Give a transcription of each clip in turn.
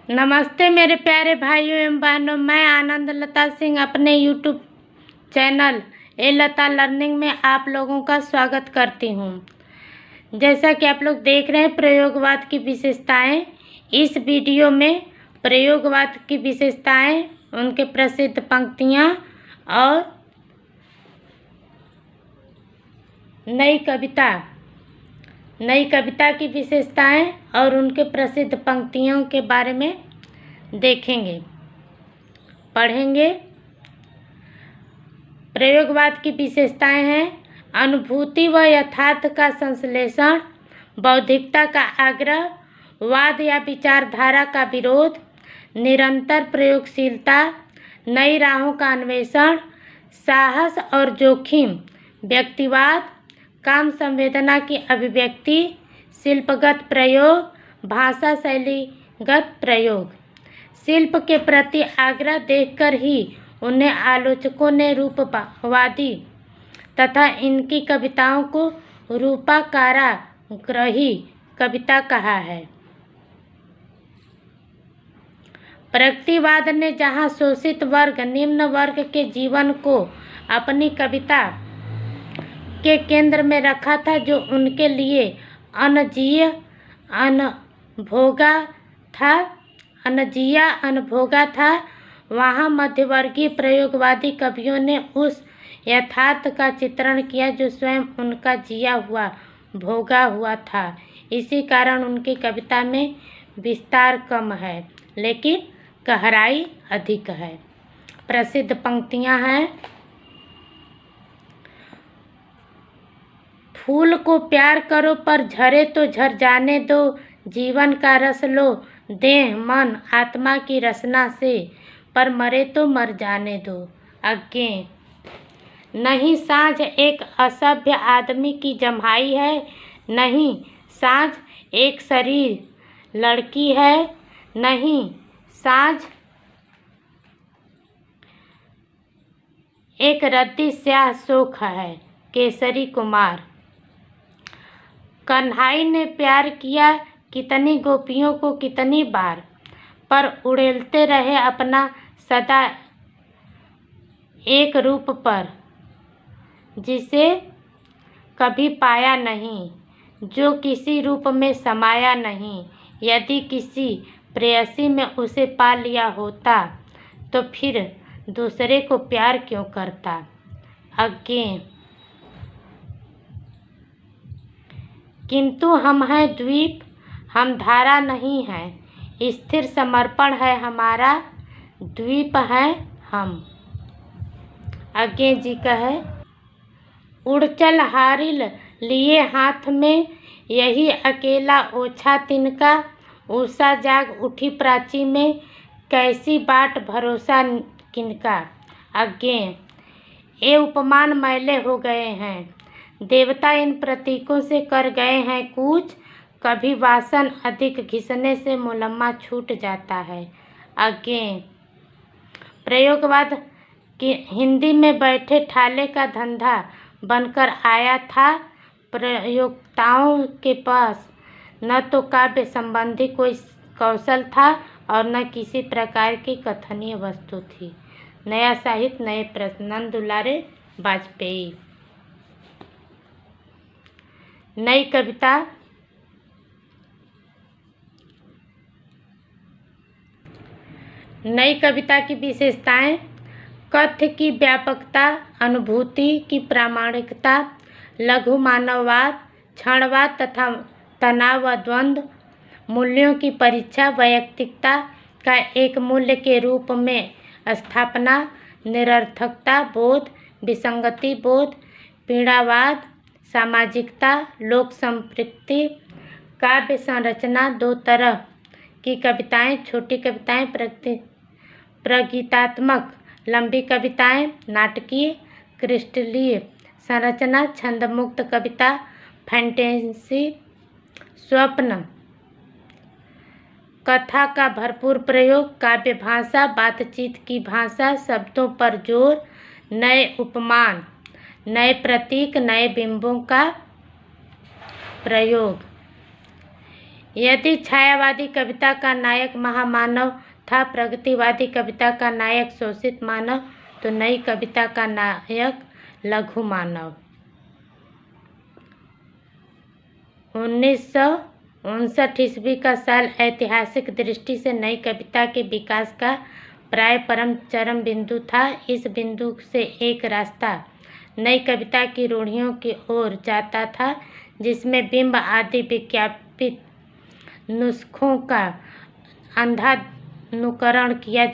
नमस्ते मेरे प्यारे भाइयों एवं बहनों, मैं आनंद लता सिंह अपने यूट्यूब चैनल ए लता लर्निंग में आप लोगों का स्वागत करती हूँ। जैसा कि आप लोग देख रहे हैं प्रयोगवाद की विशेषताएं, इस वीडियो में प्रयोगवाद की विशेषताएं, उनके प्रसिद्ध पंक्तियाँ और नई कविता की विशेषताएं और उनके प्रसिद्ध पंक्तियों के बारे में देखेंगे, पढ़ेंगे। प्रयोगवाद की विशेषताएं हैं: अनुभूति व यथार्थ का संश्लेषण, बौद्धिकता का आग्रह, वाद या विचारधारा का विरोध, निरंतर प्रयोगशीलता, नई राहों का अन्वेषण, साहस और जोखिम, व्यक्तिवाद, काम संवेदना की अभिव्यक्ति, शिल्पगत प्रयोग, भाषा शैलीगत प्रयोग। शिल्प के प्रति आग्रह देखकर ही उन्हें आलोचकों ने रूपवादी तथा इनकी कविताओं को रूपकाराग्रही कविता कहा है। प्रगतिवाद ने जहाँ शोषित वर्ग, निम्न वर्ग के जीवन को अपनी कविता के केंद्र में रखा था, जो उनके लिए अनभोगा था, वहाँ मध्यवर्गीय प्रयोगवादी कवियों ने उस यथार्थ का चित्रण किया जो स्वयं उनका जिया हुआ, भोगा हुआ था। इसी कारण उनकी कविता में विस्तार कम है लेकिन गहराई अधिक है। प्रसिद्ध पंक्तियाँ हैं: फूल को प्यार करो पर झरे तो झर जाने दो, जीवन का रस लो देह मन आत्मा की रसना से, पर मरे तो मर जाने दो। आगे: नहीं साँझ एक असभ्य आदमी की जम्हाई है, नहीं साँझ एक शरीर लड़की है, नहीं साँझ एक रद्दी स्याह शोख है। केसरी कुमार: कन्हाई ने प्यार किया कितनी गोपियों को कितनी बार, पर उड़ेलते रहे अपना सदा एक रूप पर, जिसे कभी पाया नहीं, जो किसी रूप में समाया नहीं। यदि किसी प्रेयसी में उसे पा लिया होता तो फिर दूसरे को प्यार क्यों करता। आगे: किंतु हम हैं द्वीप, हम धारा नहीं है, स्थिर समर्पण है हमारा, द्वीप है हम। आगे जी का है: उड़ चल हारिल लिए हाथ में, यही अकेला ओछा तिनका, उषा जाग उठी प्राची में, कैसी बाट भरोसा किनका। आगे: ये उपमान मैले हो गए हैं, देवता इन प्रतीकों से कर गए हैं कूच, कभी वासन अधिक घिसने से मुलम्मा छूट जाता है। आगे: प्रयोगवाद कि हिंदी में बैठे ठाले का धंधा बनकर आया था। प्रयोक्ताओं के पास न तो काव्य संबंधी कोई कौशल था और न किसी प्रकार की कथनीय वस्तु थी। नया साहित्य नए प्रश्न। नंद दुलारे वाजपेयी। नई कविता की विशेषताएं: कथ्य की व्यापकता, अनुभूति की प्रामाणिकता, लघु मानववाद, क्षणवाद तथा तनाव व द्वंद्व, मूल्यों की परीक्षा, वैयक्तिकता का एक मूल्य के रूप में स्थापना, निरर्थकता बोध, विसंगति बोध, पीड़ावाद, सामाजिकता, लोक संपृक्ति, काव्य संरचना। दो तरह की कविताएं: छोटी कविताएं प्रगीतात्मक, लंबी कविताएं नाटकीय, क्रिस्टलीय संरचना, छंदमुक्त कविता, फैंटेसी, स्वप्न, कथा का भरपूर प्रयोग, काव्य भाषा, बातचीत की भाषा, शब्दों पर जोर, नए उपमान, नए प्रतीक, नए बिंबों का प्रयोग। यदि छायावादी कविता का नायक महामानव था, प्रगतिवादी कविता का नायक शोषित मानव, तो नई कविता का नायक लघु मानव। 1959 ईस्वी का साल ऐतिहासिक दृष्टि से नई कविता के विकास का प्राय परम चरम बिंदु था। इस बिंदु से एक रास्ता नई कविता की रूढ़ियों की ओर जाता था, जिसमें बिंब आदि विज्ञापित नुस्खों का अंधानुकरण किया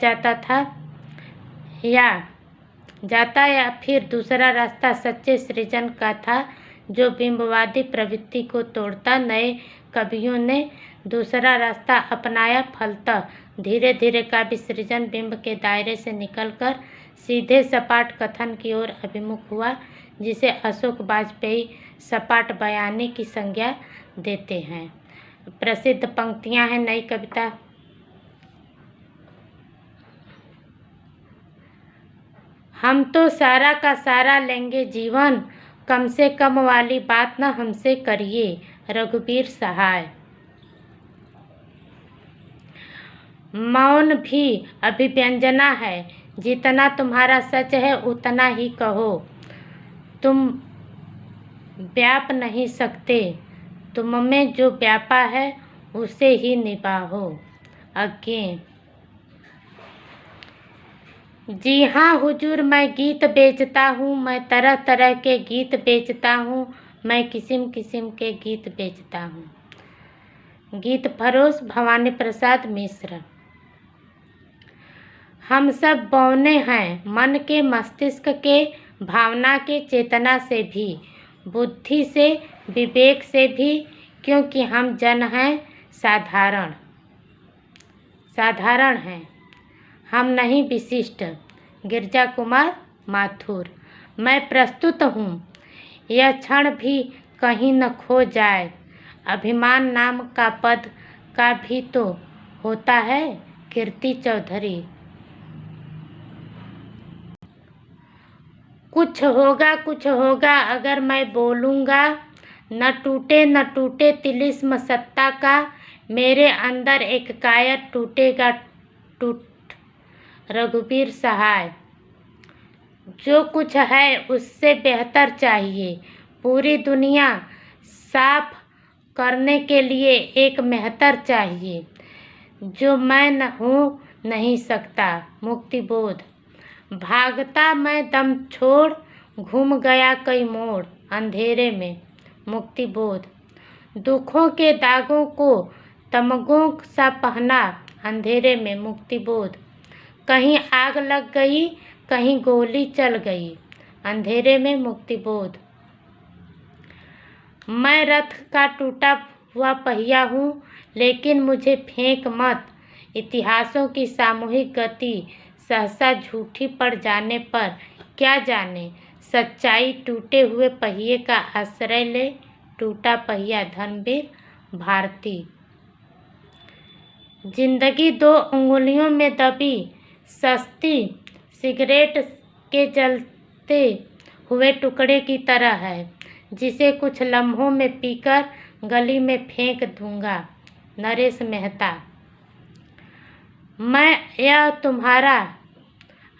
जाता या फिर दूसरा रास्ता सच्चे सृजन का था, जो बिंबवादी प्रवृत्ति को तोड़ता। नए कवियों ने दूसरा रास्ता अपनाया, फलतः धीरे धीरे काव्य सृजन बिंब के दायरे से निकलकर सीधे सपाट कथन की ओर अभिमुख हुआ, जिसे अशोक वाजपेयी सपाट बयानी की संज्ञा देते हैं। प्रसिद्ध पंक्तियां हैं नई कविता। हम तो सारा का सारा लेंगे जीवन, कम से कम वाली बात न हमसे करिए। रघुवीर सहाय। मौन भी अभिव्यंजना है, जितना तुम्हारा सच है उतना ही कहो। तुम व्याप नहीं सकते, तुम में जो व्यापा है उसे ही निभाओ। आगे। जी हाँ हुजूर, मैं गीत बेचता हूँ, मैं तरह तरह के गीत बेचता हूँ, मैं किस्म किस्म के गीत बेचता हूँ। गीत फरोश भवानी प्रसाद मिश्र। हम सब बौने हैं मन के, मस्तिष्क के, भावना के, चेतना से भी, बुद्धि से, विवेक से भी, क्योंकि हम जन हैं, साधारण हैं, हम नहीं विशिष्ट। गिरजा कुमार माथुर। मैं प्रस्तुत हूँ, यह क्षण भी कहीं न खो जाए, अभिमान नाम का पद का भी तो होता है। कीर्ति चौधरी। कुछ होगा अगर मैं बोलूँगा, न टूटे तिलिस्म सत्ता का, मेरे अंदर एक कायर टूटेगा टूट। रघुवीर सहाय। जो कुछ है उससे बेहतर चाहिए, पूरी दुनिया साफ करने के लिए एक मेहतर चाहिए, जो मैं न हो नहीं सकता। मुक्तिबोध। भागता मैं दम छोड़, घूम गया कई मोड़, अंधेरे में। मुक्तिबोध। दुखों के दागों को तमगों सा पहना, अंधेरे में। मुक्तिबोध। कहीं आग लग गई, कहीं गोली चल गई, अंधेरे में। मुक्तिबोध। मैं रथ का टूटा हुआ पहिया हूँ, लेकिन मुझे फेंक मत। इतिहासों की सामूहिक गति सहसा झूठी पड़ जाने पर क्या जाने, सच्चाई टूटे हुए पहिए का आश्रय ले। टूटा पहिया धर्मवीर भारती। जिंदगी दो उंगलियों में दबी सस्ती सिगरेट के जलते हुए टुकड़े की तरह है, जिसे कुछ लम्हों में पीकर गली में फेंक दूंगा। नरेश मेहता। मैं यह तुम्हारा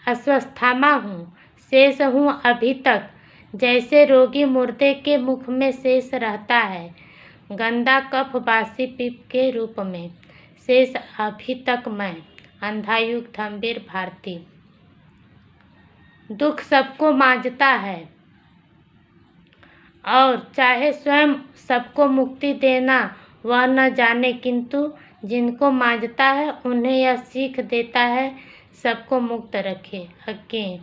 अश्वत्थामा हूँ, शेष हूँ अभी तक, जैसे रोगी मुर्दे के मुख में शेष रहता है, गंदा कफ बासी पीप के रूप में, शेष अभी तक मैं। अंधायुग धर्मवीर भारती। दुख सबको मांझता है और चाहे स्वयं सबको मुक्ति देना वह न जाने, किंतु जिनको मांझता है उन्हें यह सीख देता है, सबको मुक्त रखे। आगे।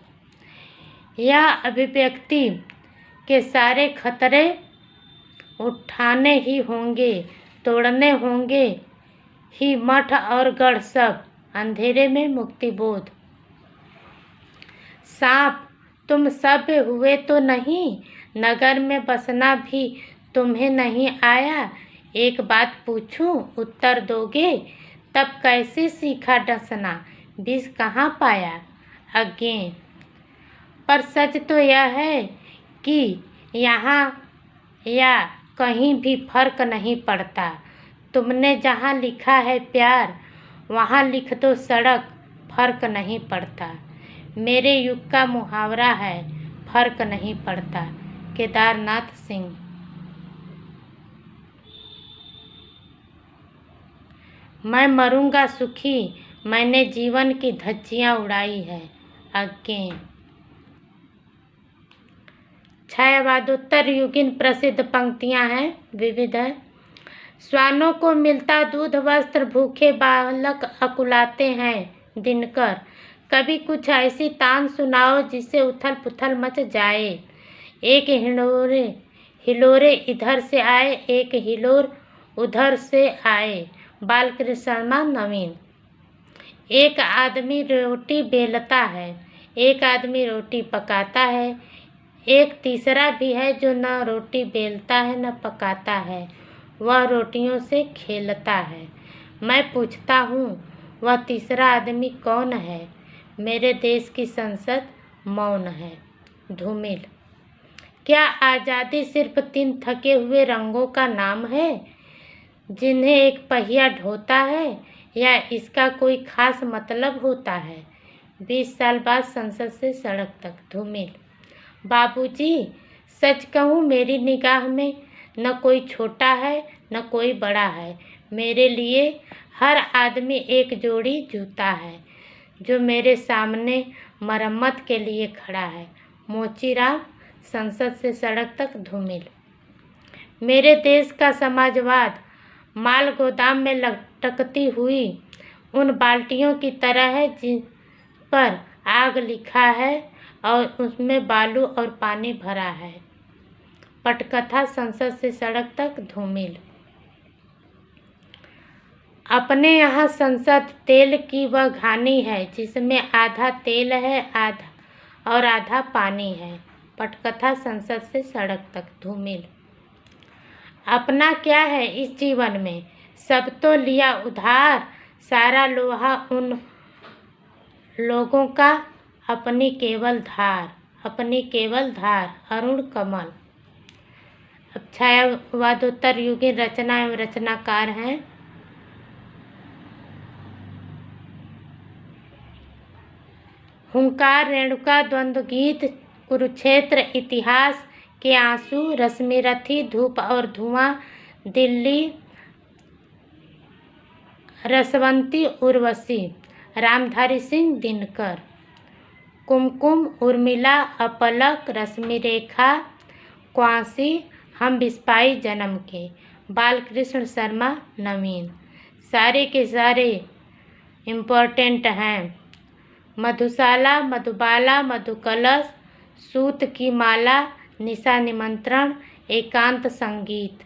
यह अभिव्यक्ति के सारे खतरे उठाने ही होंगे, तोड़ने होंगे ही मठ और गढ़ सब, अंधेरे में। मुक्तिबोध। सांप तुम सभ्य हुए तो नहीं, नगर में बसना भी तुम्हें नहीं आया। एक बात पूछूं उत्तर दोगे, तब कैसे सीखा डसना, विष कहाँ पाया। आगे। पर सच तो यह है कि यहाँ या कहीं भी फर्क नहीं पड़ता, तुमने जहाँ लिखा है प्यार, वहाँ लिख दो सड़क, फर्क नहीं पड़ता। मेरे युग का मुहावरा है, फर्क नहीं पड़ता। केदारनाथ सिंह। मैं मरूंगा सुखी, मैंने जीवन की धज्जियाँ उड़ाई है। आगे छायावादोत्तर युगीन प्रसिद्ध पंक्तियाँ हैं, विविध है। श्वानों को मिलता दूध वस्त्र, भूखे बालक अकुलाते हैं दिनकर। कभी कुछ ऐसी तान सुनाओ जिससे उथल पुथल मच जाए। एक हिलोरे इधर से आए, एक हिलोर उधर से आए। बालकृष्ण शर्मा, नवीन। एक आदमी रोटी बेलता है, एक आदमी रोटी पकाता है, एक तीसरा भी है जो न रोटी बेलता है न पकाता है, वह रोटियों से खेलता है। मैं पूछता हूँ वह तीसरा आदमी कौन है? मेरे देश की संसद मौन है। धूमिल। क्या आज़ादी सिर्फ 3 थके हुए रंगों का नाम है जिन्हें एक पहिया ढोता है, या इसका कोई खास मतलब होता है? 20 साल बाद संसद से सड़क तक। धूमिल। बाबूजी, सच कहूँ मेरी निगाह में न कोई छोटा है न कोई बड़ा है। मेरे लिए हर आदमी एक जोड़ी जूता है जो मेरे सामने मरम्मत के लिए खड़ा है। मोचीराम, संसद से सड़क तक। धूमिल। मेरे देश का समाजवाद माल गोदाम में लटकती हुई उन बाल्टियों की तरह है जिन पर आग लिखा है और उसमें बालू और पानी भरा है। पटकथा, संसद से सड़क तक। धूमिल। अपने यहाँ संसद तेल की वह घानी है जिसमें आधा तेल है आधा पानी है। पटकथा, संसद से सड़क तक। धूमिल। अपना क्या है इस जीवन में, सब तो लिया उधार, सारा लोहा उन लोगों का, अपनी केवल धार। अरुण कमल। अब छायावादोत्तर युगीन रचना एवं रचनाकार हैं। हुंकार, रेणुका, द्वंद्व गीत, कुरुक्षेत्र, इतिहास के आंसू, रश्मिरथी, धूप और धुआं, दिल्ली, रसवंती, उर्वशी, रामधारी सिंह दिनकर। कुमकुम, उर्मिला, अपलक, रश्मिरेखा, क्वासी, हम बिस्पाई जन्म के। बालकृष्ण शर्मा, नवीन। सारे के सारे इम्पोर्टेंट हैं। मधुशाला, मधुबाला, मधुकलश, सूत की माला, निशा निमंत्रण, एकांत संगीत,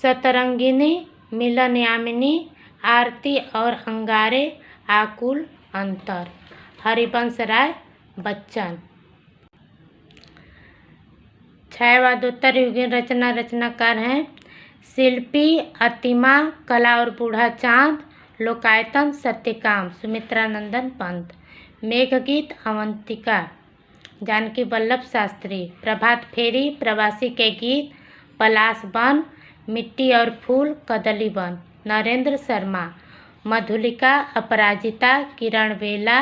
सतरंगिनी, मिलन यामिनी, आरती और अंगारे, आकुल अंतर। हरिवंश राय बच्चन। छायावादोत्तर युगीन रचनाकार हैं। शिल्पी, अतिमा, कला और बूढ़ा चांद, लोकायतन, सत्यकाम, सुमित्रानंदन पंत। मेघगीत, अवंतिका, जानकी वल्लभ शास्त्री। प्रभात फेरी, प्रवासी के गीत, पलाश वन, मिट्टी और फूल, कदली वन, नरेंद्र शर्मा। मधुलिका, अपराजिता, किरण बेला,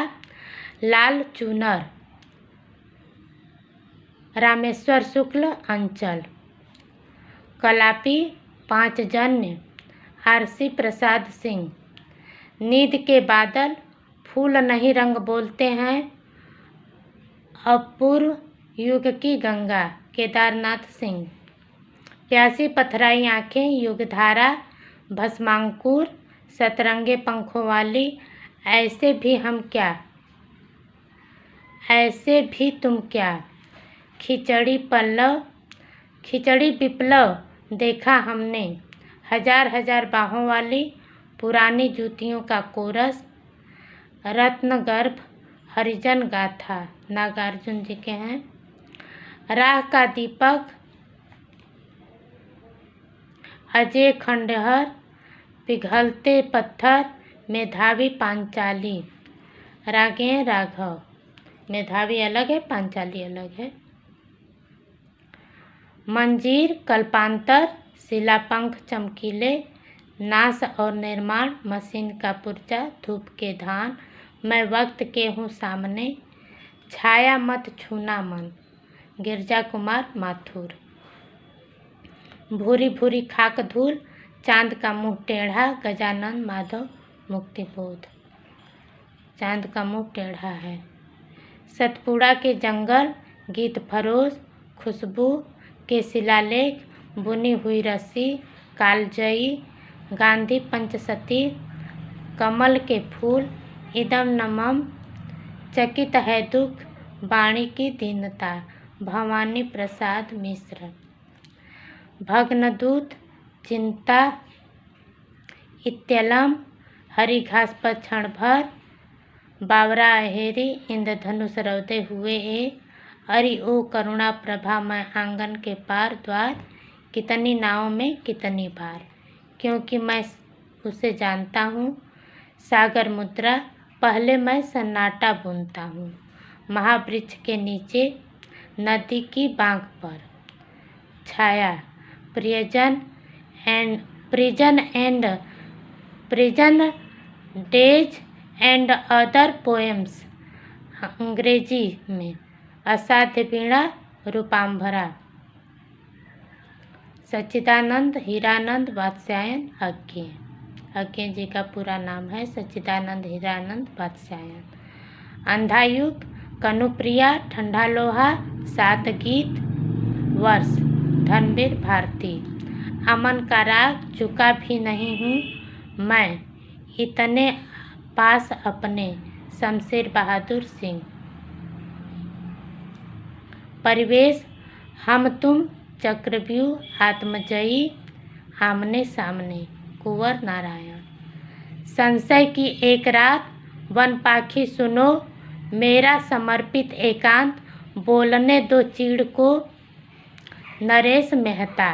लाल चूनर, रामेश्वर शुक्ल, अंचल। कलापी, पांचजन्य, आरसी प्रसाद सिंह। नींद के बादल, फूल नहीं रंग बोलते हैं, अपूर्व युग की गंगा, केदारनाथ सिंह। प्यासी पथराई आँखें, युगधारा, भस्मांकुर, सतरंगे पंखों वाली, ऐसे भी हम क्या, ऐसे भी तुम क्या। खिचड़ी विप्लव देखा हमने, हजार हजार बाहों वाली, पुरानी जूतियों का कोरस, रत्नगर्भ, हरिजन गाथा, नागार्जुन जी के हैं। राह का दीपक, अजय खंडहर, पिघलते पत्थर, मेधावी पांचाली। रागें राघव, मेधावी अलग है, पांचाली अलग है। मंजीर, कल्पांतर, शिलापंख चमकीले, नाश और निर्माण मशीन का पुर्जा, धूप के धान, मैं वक्त के हूँ सामने, छाया मत छूना मन, गिरजा कुमार माथुर। भूरी भूरी खाक धूल, चांद का मुंह टेढ़ा, गजानन माधव मुक्तिबोध। चांद का मुंह टेढ़ा है। सतपुड़ा के जंगल, गीत फरोज, खुशबू के शिलालेख, बुनी हुई रस्सी, कालजयी, गांधी पंचसती, कमल के फूल, इदम नमम, चकित है दुख, वाणी की दीनता, भवानी प्रसाद मिश्र। भग्नदूत, चिंता, इत्यलम, हरी घास पर क्षण भर, बावरा अहेरी, इंद्रधनुष रौदे हुए ए, अरि ओ करुणा प्रभा, मैं आंगन के पार द्वार, कितनी नाव में कितनी बार, क्योंकि मैं उसे जानता हूँ, सागर मुद्रा, पहले मैं सन्नाटा बुनता हूँ, महावृक्ष के नीचे, नदी ki Baank par, Chhaya, prison days and other poems, अंग्रेजी में, असाध्य वीणा, रूपांभरा। सच्चिदानंद हीरानंद वात्स्यायन अज्ञे जी का पूरा नाम है सच्चिदानंद हीरानंद वात्स्यायन। अंधायुग, कनुप्रिया, ठंडा लोहा, सात गीत, वर्ष, धनवीर भारती। अमन का राग, चुका भी नहीं हूँ मैं, इतने पास अपने, शमशेर बहादुर सिंह। परिवेश, हम तुम, चक्रव्यूह, आत्मजयी, आमने सामने, कुंवर नारायण। संशय की एक रात, वन पाखी सुनो, मेरा समर्पित एकांत, बोलने दो चीड़ को, नरेश मेहता।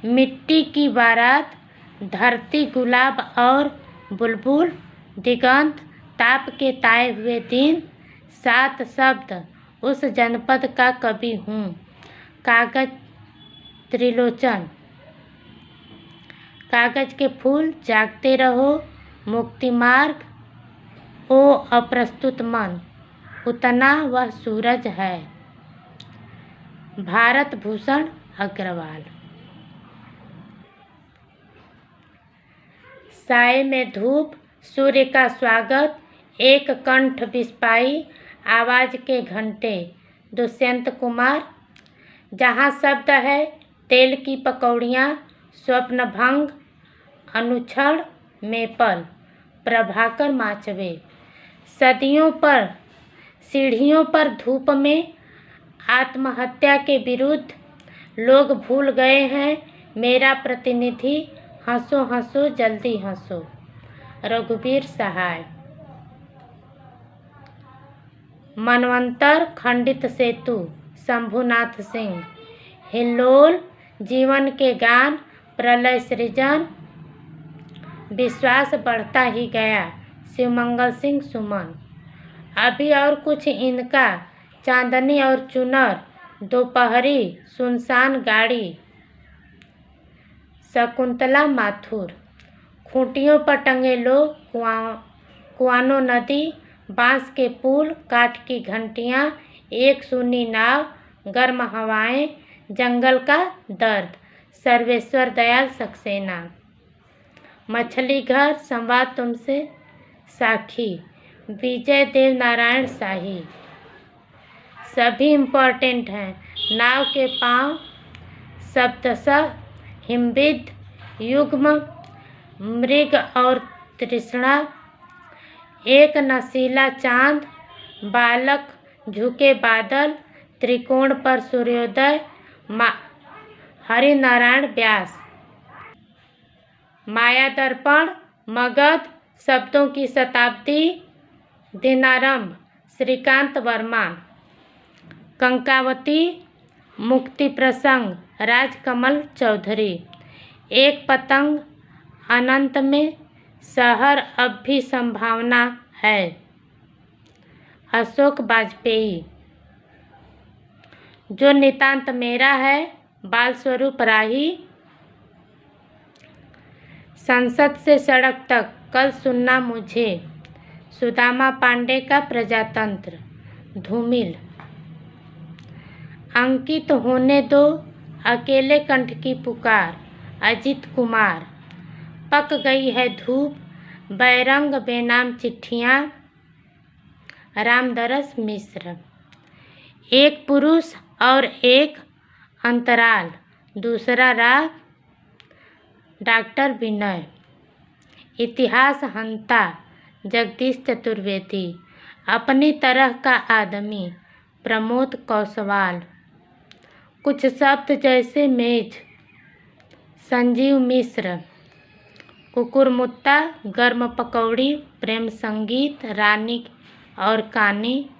मिट्टी की बारात, धरती गुलाब और बुलबुल, दिगंत, ताप के ताए हुए दिन, 7 शब्द, उस जनपद का कवि हूँ, कागज त्रिलोचन। कागज के फूल, जागते रहो, मुक्ति मार्ग, ओ अप्रस्तुत मन, उतना वह सूरज है, भारत भूषण अग्रवाल। साए में धूप, सूर्य का स्वागत, एक कंठ बिस्पाई, आवाज के घंटे, दुष्यंत कुमार। जहाँ शब्द है, तेल की पकौड़ियाँ, स्वप्न भंग, अनुक्षण मेपल, प्रभाकर माचवे। सदियों पर सीढ़ियों पर धूप में, आत्महत्या के विरुद्ध लोग भूल गए हैं, मेरा प्रतिनिधि, हंसो हंसो जल्दी हंसो, रघुवीर सहाय। मनवंतर, खंडित सेतु, शंभुनाथ सिंह। हिल्लोल, जीवन के गान, प्रलय सृजन, विश्वास बढ़ता ही गया, शिवमंगल सिंह सुमन। अभी और कुछ इनका, चांदनी और चुनर, दोपहरी, सुनसान गाड़ी, शकुंतला माथुर। खूंटियों पर टंगे लोग, कुआनो नदी, बांस के पुल, काठ की घंटियां, एक सूनी नाव, गर्म हवाएं, जंगल का दर्द, सर्वेश्वर दयाल सक्सेना। मछली घर, संवाद तुमसे, साखी, विजय देव नारायण शाही। सभी इम्पोर्टेंट हैं। नाव के पांव, शब्दशः, हिमबिद, युग्म, मृग और तृष्णा, एक नशीला चांद, बालक, झुके बादल, त्रिकोण पर सूर्योदय, हरिनारायण व्यास। माया दर्पण, मगध, शब्दों की शताब्दी, दिनारंभ, श्रीकांत वर्मा। कंकावती, मुक्ति प्रसंग, राजकमल चौधरी। एक पतंग, अनंत में, शहर अब भी संभावना है, अशोक वाजपेयी। जो नितांत मेरा है, बाल स्वरूप राही, संसद से सड़क तक कल सुनना मुझे, सुदामा पांडे का प्रजातंत्र। धूमिल। अंकित होने दो अकेले कंठ की पुकार। अजित कुमार। पक गई है धूप बैरंग बेनाम चिट्ठियाँ। रामदरस मिश्र। एक पुरुष और एक अंतराल, दूसरा राग। डॉक्टर विनय। इतिहास हंता जगदीश चतुर्वेदी। अपनी तरह का आदमी प्रमोद कौसवाल। कुछ शब्द जैसे मेज संजीव मिश्र। कुकुरमुत्ता गर्म पकौड़ी प्रेम संगीत रानी और कानी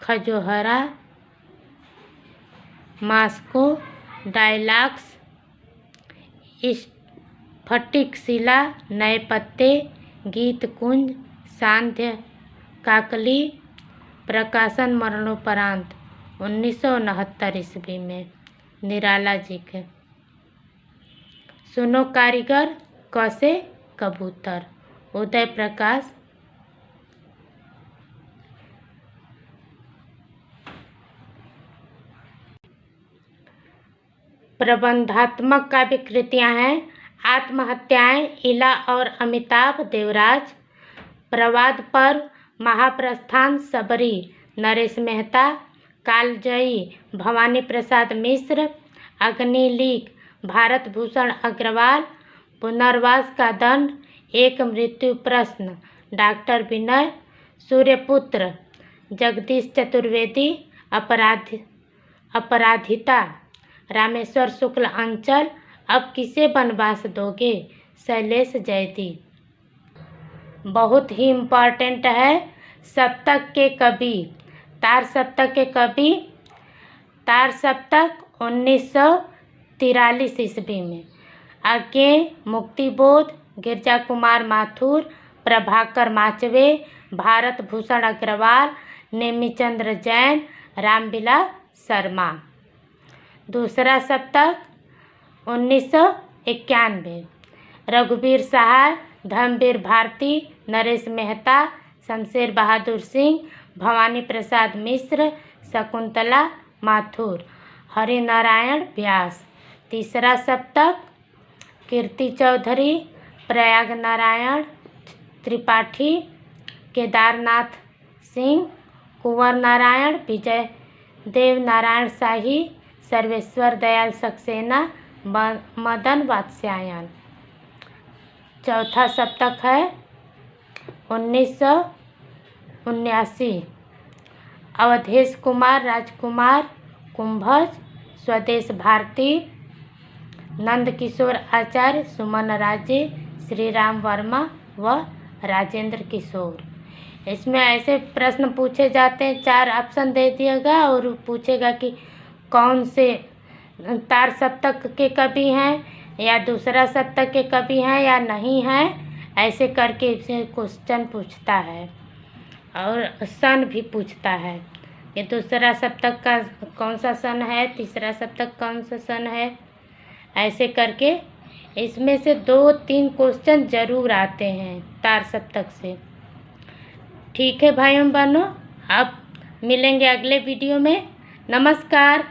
खजोहरा। मास्को डायलॉग्स स्फटिक शिला नए पत्ते गीत कुंज सांध्य काकली। प्रकाशन मरणोपरांत 1969 ईस्वी में निराला जी के। सुनो कारीगर कसे कबूतर उदय प्रकाश। प्रबंधात्मक काव्य कृतियाँ हैं आत्महत्याएं इला और अमिताभ देवराज। प्रवाद पर्व महाप्रस्थान सबरी नरेश मेहता। कालजयी भवानी प्रसाद मिश्र। अग्निलीक भारत भूषण अग्रवाल। पुनर्वास का दंड एक मृत्यु प्रश्न डॉक्टर विनय। सूर्यपुत्र जगदीश चतुर्वेदी। अपराधिता रामेश्वर शुक्ल अंचल। अब किसे वनवास दोगे शैलेश जयती। बहुत ही इम्पॉर्टेंट है। सप्तक के कवि तार सप्तक के कवि तार सप्तक 1943 ईस्वी में। आगे मुक्तिबोध गिरजा कुमार माथुर। प्रभाकर माचवे भारत भूषण अग्रवाल। नेमीचंद्र जैन रामविलास शर्मा। दूसरा सप्तक 1991। रघुवीर सहाय धर्मवीर भारती नरेश मेहता शमशेर बहादुर सिंह भवानी प्रसाद मिश्र शकुंतला माथुर हरिनारायण व्यास। तीसरा सप्तक कीर्ति चौधरी प्रयाग नारायण त्रिपाठी केदारनाथ सिंह कुंवर नारायण विजय देव नारायण शाही सर्वेश्वर दयाल सक्सेना मदन वात्स्यायन। चौथा सप्तक है 1979। अवधेश कुमार राजकुमार कुंभज स्वदेश भारती नंद किशोर आचार्य सुमन राजे श्री राम वर्मा व राजेंद्र किशोर। इसमें ऐसे प्रश्न पूछे जाते हैं 4 ऑप्शन दे दिएगा और पूछेगा कि कौन से तार सप्तक के कवि हैं या दूसरा सप्तक के कवि हैं या नहीं हैं। ऐसे करके इसे क्वेश्चन पूछता है और सन भी पूछता है कि दूसरा सप्तक का कौन सा सन है तीसरा सप्तक कौन सा सन है। ऐसे करके इसमें से 2-3 क्वेश्चन जरूर आते हैं तार सप्तक से। ठीक है भाइयों बहनों, अब मिलेंगे अगले वीडियो में। नमस्कार।